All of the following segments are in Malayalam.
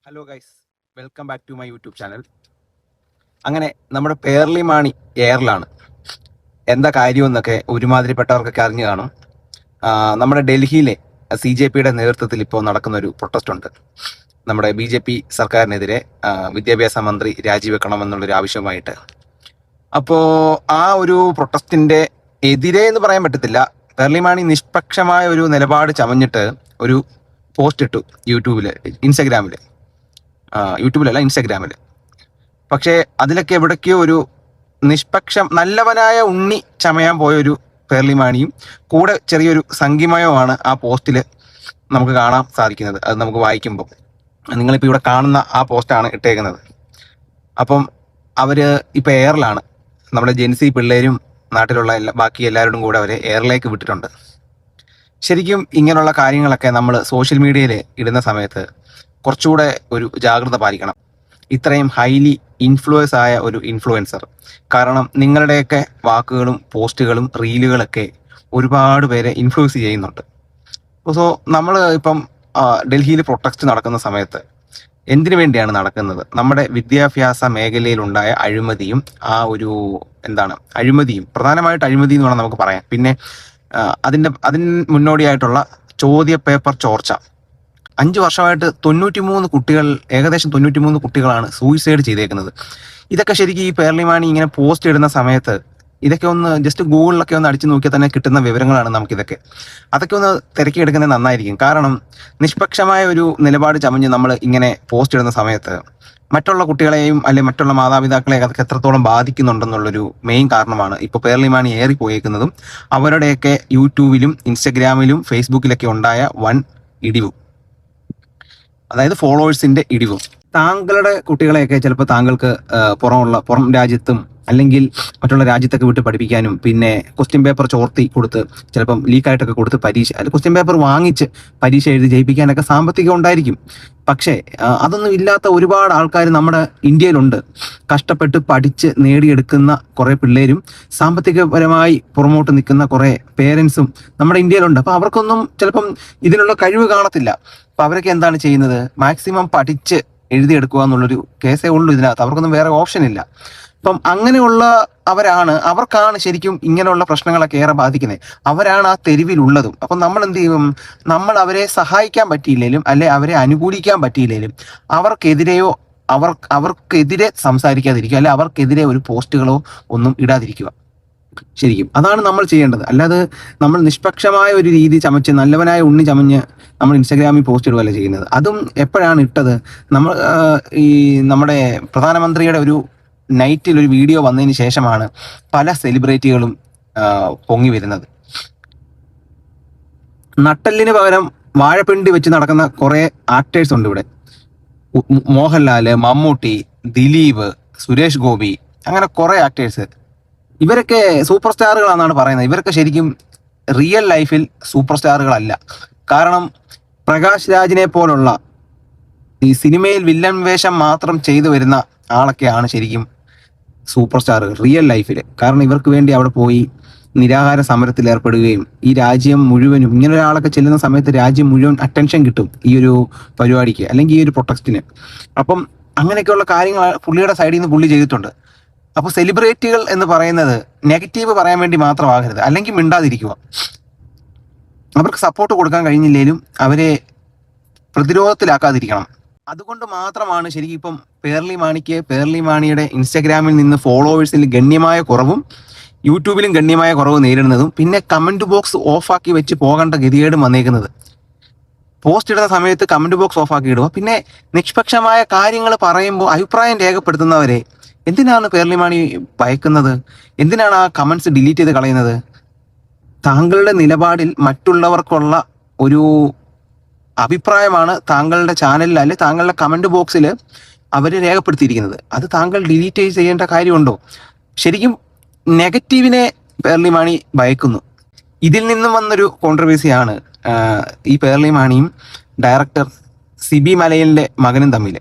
Hello guys, welcome back to my YouTube channel. അങ്ങനെ നമ്മുടെ പേർലിമാണി എയറിലാണ്. എന്താ കാര്യമെന്നൊക്കെ ഒരുമാതിരിപ്പെട്ടവർക്കൊക്കെ അറിഞ്ഞു കാണും. നമ്മുടെ ഡൽഹിയിലെ CJPയുടെ നേതൃത്വത്തിൽ ഇപ്പോൾ നടക്കുന്നൊരു പ്രൊട്ടസ്റ്റ് ഉണ്ട്. നമ്മുടെ BJP സർക്കാരിനെതിരെ വിദ്യാഭ്യാസ മന്ത്രി രാജിവെക്കണമെന്നുള്ളൊരു ആവശ്യമായിട്ട്. അപ്പോൾ ആ ഒരു പ്രൊട്ടസ്റ്റിൻ്റെ എതിരെ എന്ന് പറയാൻ പറ്റത്തില്ല. പേർലിമാണി നിഷ്പക്ഷമായ ഒരു നിലപാട് ചമഞ്ഞിട്ട് ഒരു പോസ്റ്റ് ഇട്ടു യൂട്യൂബിലല്ല ഇൻസ്റ്റഗ്രാമിൽ. പക്ഷേ അതിലൊക്കെ എവിടേക്കോ ഒരു നല്ലവനായ ഉണ്ണി ചമയാൻ പോയൊരു പേർലിമാണിയും കൂടെ ചെറിയൊരു സംഗീമയവുമാണ് ആ പോസ്റ്റിൽ നമുക്ക് കാണാൻ സാധിക്കുന്നത്. അത് നമുക്ക് വായിക്കുമ്പോൾ നിങ്ങളിപ്പോൾ ഇവിടെ കാണുന്ന ആ പോസ്റ്റാണ് ഇട്ടേക്കുന്നത്. അപ്പം അവർ ഇപ്പോൾ എയറിലാണ്. നമ്മുടെ ജെൻസി പിള്ളേരും നാട്ടിലുള്ള ബാക്കി എല്ലാവരോടും കൂടെ അവരെ എയറിലേക്ക് വിട്ടിട്ടുണ്ട്. ശരിക്കും ഇങ്ങനെയുള്ള കാര്യങ്ങളൊക്കെ നമ്മൾ സോഷ്യൽ മീഡിയയിൽ ഇടുന്ന സമയത്ത് കുറച്ചുകൂടെ ഒരു ജാഗ്രത പാലിക്കണം. ഇത്രയും ഹൈലി ഇൻഫ്ലുവൻസ് ആയ ഒരു ഇൻഫ്ലുവൻസർ, കാരണം നിങ്ങളുടെയൊക്കെ വാക്കുകളും പോസ്റ്റുകളും റീലുകളൊക്കെ ഒരുപാട് പേരെ ഇൻഫ്ലുവൻസ് ചെയ്യുന്നുണ്ട്. സോ നമ്മൾ ഇപ്പം ഡൽഹിയിൽ പ്രൊട്ടസ്റ്റ് നടക്കുന്ന സമയത്ത് എന്തിനു വേണ്ടിയാണ് നടക്കുന്നത്? നമ്മുടെ വിദ്യാഭ്യാസ മേഖലയിലുണ്ടായ അഴിമതിയും പ്രധാനമായിട്ട് അഴിമതി എന്ന് വേണം നമുക്ക് പറയാം. പിന്നെ അതിന് മുന്നോടിയായിട്ടുള്ള ചോദ്യ പേപ്പർ ചോർച്ച. 5 വർഷമായിട്ട് ഏകദേശം 93 കുട്ടികളാണ് സൂയിസൈഡ് ചെയ്തേക്കുന്നത്. ഇതൊക്കെ ശരിക്കും ഈ പേർലിമാണി ഇങ്ങനെ പോസ്റ്റ് ഇടുന്ന സമയത്ത് ഇതൊക്കെ ഒന്ന് ജസ്റ്റ് ഗൂഗിളിലൊക്കെ ഒന്ന് അടിച്ചു നോക്കിയാൽ തന്നെ കിട്ടുന്ന വിവരങ്ങളാണ് നമുക്കിതൊക്കെ. അതൊക്കെ ഒന്ന് തിരക്കിയെടുക്കുന്നത് നന്നായിരിക്കും. കാരണം നിഷ്പക്ഷമായ ഒരു നിലപാട് ചമഞ്ഞ് നമ്മൾ ഇങ്ങനെ പോസ്റ്റ് ഇടുന്ന സമയത്ത് മറ്റുള്ള കുട്ടികളെയും അല്ലെങ്കിൽ മറ്റുള്ള മാതാപിതാക്കളെയും അതൊക്കെ എത്രത്തോളം ബാധിക്കുന്നുണ്ടെന്നുള്ളൊരു മെയിൻ കാരണമാണ് ഇപ്പോൾ പേർലിമാണി ഏറിപ്പോയേക്കുന്നതും അവരുടെയൊക്കെ യൂട്യൂബിലും ഇൻസ്റ്റഗ്രാമിലും ഫേസ്ബുക്കിലൊക്കെ ഉണ്ടായ വൻ ഇടിവും, അതായത് ഫോളോവേഴ്സിന്റെ ഇടിവും. താങ്കളുടെ കുട്ടികളെയൊക്കെ ചിലപ്പോൾ താങ്കൾക്ക് പുറം രാജ്യത്തും അല്ലെങ്കിൽ മറ്റുള്ള രാജ്യത്തൊക്കെ വിട്ട് പഠിപ്പിക്കാനും പിന്നെ ക്വസ്റ്റ്യൻ പേപ്പർ ചോർത്തി കൊടുത്ത് ചിലപ്പം ലീക്കായിട്ടൊക്കെ കൊടുത്ത് ക്വസ്റ്റ്യൻ പേപ്പർ വാങ്ങിച്ച് പരീക്ഷ എഴുതി ജയിപ്പിക്കാനൊക്കെ സാമ്പത്തികം ഉണ്ടായിരിക്കും. പക്ഷേ അതൊന്നും ഇല്ലാത്ത ഒരുപാട് ആൾക്കാർ നമ്മുടെ ഇന്ത്യയിലുണ്ട്. കഷ്ടപ്പെട്ട് പഠിച്ച് നേടിയെടുക്കുന്ന കുറേ പിള്ളേരും സാമ്പത്തികപരമായി പുറമോട്ട് നിൽക്കുന്ന കുറേ പേരൻസും നമ്മുടെ ഇന്ത്യയിലുണ്ട്. അപ്പോൾ അവർക്കൊന്നും ചിലപ്പം ഇതിനുള്ള കഴിവ് കാണത്തില്ല. അപ്പം അവരൊക്കെ എന്താണ് ചെയ്യുന്നത്? മാക്സിമം പഠിച്ച് എഴുതിയെടുക്കുക എന്നുള്ളൊരു കേസേ ഉള്ളൂ ഇതിനകത്ത്. അവർക്കൊന്നും വേറെ ഓപ്ഷൻ ഇല്ല. അപ്പം അങ്ങനെയുള്ള അവർക്കാണ് ശരിക്കും ഇങ്ങനെയുള്ള പ്രശ്നങ്ങളൊക്കെ ഏറെ ബാധിക്കുന്നത്. അവരാണ് ആ തെരുവിലുള്ളതും. അപ്പം നമ്മൾ എന്ത് ചെയ്യും? നമ്മൾ അവരെ സഹായിക്കാൻ പറ്റിയില്ലെങ്കിലും അല്ലെ അവരെ അനുകൂലിക്കാൻ പറ്റിയില്ലെങ്കിലും അവർക്കെതിരെ സംസാരിക്കാതിരിക്കുക, അല്ലെ അവർക്കെതിരെ ഒരു പോസ്റ്റുകളോ ഒന്നും ഇടാതിരിക്കുക. ശരിക്കും അതാണ് നമ്മൾ ചെയ്യേണ്ടത്. അല്ലാതെ നമ്മൾ നിഷ്പക്ഷമായ ഒരു രീതി ചമച്ച് നല്ലവനായ ഉണ്ണി ചമഞ്ഞ് നമ്മൾ ഇൻസ്റ്റാഗ്രാമിൽ പോസ്റ്റ് ഇടുകയല്ല ചെയ്യുന്നത്. അതും എപ്പോഴാണ് ഇട്ടത്? നമ്മുടെ പ്രധാനമന്ത്രിയുടെ ഒരു നൈറ്റിൽ ഒരു വീഡിയോ വന്നതിന് ശേഷമാണ് പല സെലിബ്രിറ്റികളും പൊങ്ങി വരുന്നത്. നട്ടെല്ലിന് പകരം വാഴപ്പിണ്ടി വെച്ച് നടക്കുന്ന കുറെ ആക്ടേഴ്സ് ഉണ്ട് ഇവിടെ. മോഹൻലാല്, മമ്മൂട്ടി, ദിലീപ്, സുരേഷ് ഗോപി, അങ്ങനെ കുറെ ആക്ടേഴ്സ്. ഇവരൊക്കെ സൂപ്പർ സ്റ്റാറുകളാണെന്നാണ് പറയുന്നത്. ഇവരൊക്കെ ശരിക്കും റിയൽ ലൈഫിൽ സൂപ്പർ സ്റ്റാറുകളല്ല. കാരണം പ്രകാശ് രാജിനെ പോലുള്ള ഈ സിനിമയിൽ വില്ലൻ വേഷം മാത്രം ചെയ്തു വരുന്ന ആളൊക്കെയാണ് ശരിക്കും സൂപ്പർ സ്റ്റാറുകൾ റിയൽ ലൈഫിൽ. കാരണം ഇവർക്ക് വേണ്ടി അവിടെ പോയി നിരാഹാര സമരത്തിൽ ഏർപ്പെടുകയും ഈ രാജ്യം മുഴുവനും, ഇങ്ങനെ ഒരാളൊക്കെ ചെല്ലുന്ന സമയത്ത് രാജ്യം മുഴുവൻ അറ്റൻഷൻ കിട്ടും ഈ ഒരു പരിപാടിക്ക് അല്ലെങ്കിൽ ഈ ഒരു പ്രൊട്ടസ്റ്റിന്. അപ്പം അങ്ങനെയൊക്കെയുള്ള കാര്യങ്ങൾ പുള്ളിയുടെ സൈഡിൽ നിന്ന് പുള്ളി ചെയ്തിട്ടുണ്ട്. അപ്പോൾ സെലിബ്രിറ്റികൾ എന്ന് പറയുന്നത് നെഗറ്റീവ് പറയാൻ വേണ്ടി മാത്രമാകരുത്, അല്ലെങ്കിൽ മിണ്ടാതിരിക്കുക. അവർക്ക് സപ്പോർട്ട് കൊടുക്കാൻ കഴിഞ്ഞില്ലെങ്കിലും അവരെ പ്രതിരോധത്തിലാക്കാതിരിക്കണം. അതുകൊണ്ട് മാത്രമാണ് ശരിക്കും ഇപ്പം പേർലിമാണിയുടെ ഇൻസ്റ്റഗ്രാമിൽ നിന്ന് ഫോളോവേഴ്സിൽ ഗണ്യമായ കുറവും യൂട്യൂബിലും ഗണ്യമായ കുറവ് നേരിടുന്നതും പിന്നെ കമന്റ് ബോക്സ് ഓഫാക്കി വെച്ച് പോകേണ്ട ഗതികേടും വന്നേക്കുന്നത്. പോസ്റ്റ് ഇടുന്ന സമയത്ത് കമന്റ് ബോക്സ് ഓഫാക്കി ഇടുക. പിന്നെ നിഷ്പക്ഷമായ കാര്യങ്ങൾ പറയുമ്പോൾ അഭിപ്രായം രേഖപ്പെടുത്തുന്നവരെ എന്തിനാണ് പേർലിമാണി ഭയക്കുന്നത്? എന്തിനാണ് ആ കമന്റ്സ് ഡിലീറ്റ് ചെയ്ത് കളയുന്നത്? താങ്കളുടെ നിലപാടിൽ മറ്റുള്ളവർക്കുള്ള ഒരു അഭിപ്രായമാണ് താങ്കളുടെ ചാനലിൽ അല്ലെ താങ്കളുടെ കമന്റ് ബോക്സിൽ അവർ രേഖപ്പെടുത്തിയിരിക്കുന്നത്. അത് താങ്കൾ ഡിലീറ്റ് ചെയ്യേണ്ട കാര്യമുണ്ടോ? ശരിക്കും നെഗറ്റീവിനെ പേർലിമാണി ഭയക്കുന്നു. ഇതിൽ നിന്നും വന്നൊരു കോൺട്രവേഴ്സിയാണ് ഈ പേർലിമാണിയും ഡയറക്ടർ സിബി മലയിലിന്റെ മകനും തമ്മിൽ.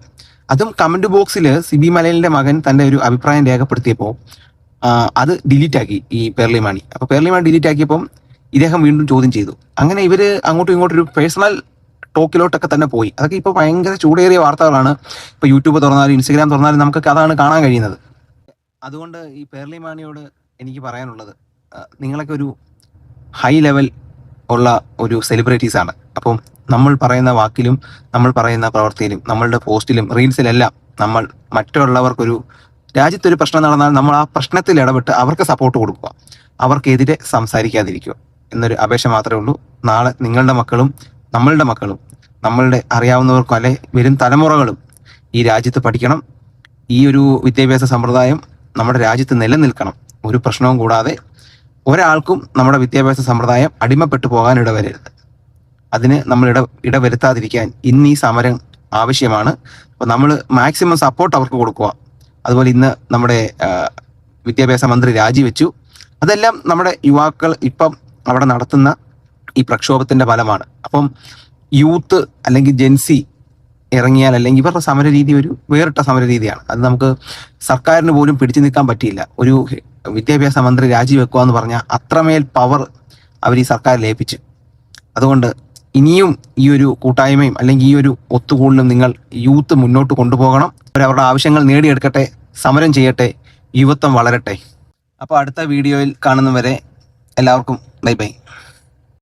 അതും കമന്റ് ബോക്സിൽ സിബി മലയിലിന്റെ മകൻ തന്റെ ഒരു അഭിപ്രായം രേഖപ്പെടുത്തിയപ്പോൾ അത് ഡിലീറ്റ് ആക്കി ഈ പേർലിമാണി. അപ്പോൾ പേർലിമാണി ഡിലീറ്റ് ആക്കിയപ്പം ഇദ്ദേഹം വീണ്ടും ചോദ്യം ചെയ്തു. അങ്ങനെ ഇവര് അങ്ങോട്ടും ഇങ്ങോട്ടും ഒരു പേഴ്സണൽ ടോക്കിലോട്ടൊക്കെ തന്നെ പോയി. അതൊക്കെ ഇപ്പോൾ ഭയങ്കര ചൂടേറിയ വാർത്തകളാണ്. ഇപ്പോൾ യൂട്യൂബ് തുറന്നാലും ഇൻസ്റ്റഗ്രാം തുറന്നാലും നമുക്കൊക്കെ അതാണ് കാണാൻ കഴിയുന്നത്. അതുകൊണ്ട് ഈ പേർലി മാണിയോട് എനിക്ക് പറയാനുള്ളത്, നിങ്ങളൊക്കെ ഒരു ഹൈ ലെവൽ ഉള്ള ഒരു സെലിബ്രിറ്റീസാണ്. അപ്പം നമ്മൾ പറയുന്ന വാക്കിലും നമ്മൾ പറയുന്ന പ്രവൃത്തിയിലും നമ്മളുടെ പോസ്റ്റിലും റീൽസിലെല്ലാം നമ്മൾ മറ്റുള്ളവർക്കൊരു രാജ്യത്തൊരു പ്രശ്നം നടന്നാൽ നമ്മൾ ആ പ്രശ്നത്തിൽ ഇടപെട്ട് അവർക്ക് സപ്പോർട്ട് കൊടുക്കുക, അവർക്കെതിരെ സംസാരിക്കാതിരിക്കുക എന്നൊരു അപേക്ഷ മാത്രമേ ഉള്ളൂ. നാളെ നിങ്ങളുടെ മക്കളും നമ്മളുടെ മക്കളും നമ്മളുടെ അറിയാവുന്നവർക്കും അല്ലെ വരും തലമുറകളും ഈ രാജ്യത്ത് പഠിക്കണം. ഈ ഒരു വിദ്യാഭ്യാസ സമ്പ്രദായം നമ്മുടെ രാജ്യത്ത് നിലനിൽക്കണം. ഒരു പ്രശ്നവും കൂടാതെ ഒരാൾക്കും നമ്മുടെ വിദ്യാഭ്യാസ സമ്പ്രദായം അടിമപ്പെട്ടു പോകാൻ ഇടവരരുത്. അതിന് നമ്മൾ ഇടവരുത്താതിരിക്കാൻ ഇന്ന് ഈ സമരം ആവശ്യമാണ്. അപ്പോൾ നമ്മൾ മാക്സിമം സപ്പോർട്ട് അവർക്ക് കൊടുക്കുക. അതുപോലെ ഇന്ന് നമ്മുടെ വിദ്യാഭ്യാസ മന്ത്രി രാജിവെച്ചു. അതെല്ലാം നമ്മുടെ യുവാക്കൾ ഇപ്പം അവിടെ നടത്തുന്ന ഈ പ്രക്ഷോഭത്തിന്റെ ഫലമാണ്. അപ്പം യൂത്ത് അല്ലെങ്കിൽ ജെൻസി ഇറങ്ങിയാൽ, അല്ലെങ്കിൽ ഇവരുടെ സമരരീതി ഒരു വേറിട്ട സമരരീതിയാണ്. അത് നമുക്ക് സർക്കാരിന് പോലും പിടിച്ചു നിൽക്കാൻ പറ്റിയില്ല. ഒരു വിദ്യാഭ്യാസ മന്ത്രി രാജിവെക്കുക എന്ന് പറഞ്ഞാൽ അത്രമേൽ പവർ അവർ ഈ സർക്കാരിൽ ഏൽപ്പിച്ചു. അതുകൊണ്ട് ഇനിയും ഈ ഒരു കൂട്ടായ്മയും അല്ലെങ്കിൽ ഈ ഒരു ഒത്തുകൂടലും നിങ്ങൾ യൂത്ത് മുന്നോട്ട് കൊണ്ടുപോകണം. അവരവരുടെ ആവശ്യങ്ങൾ നേടിയെടുക്കട്ടെ, സമരം ചെയ്യട്ടെ, യുവത്വം വളരട്ടെ. അപ്പോൾ അടുത്ത വീഡിയോയിൽ കാണുന്നവരെ എല്ലാവർക്കും ബൈ ബൈ.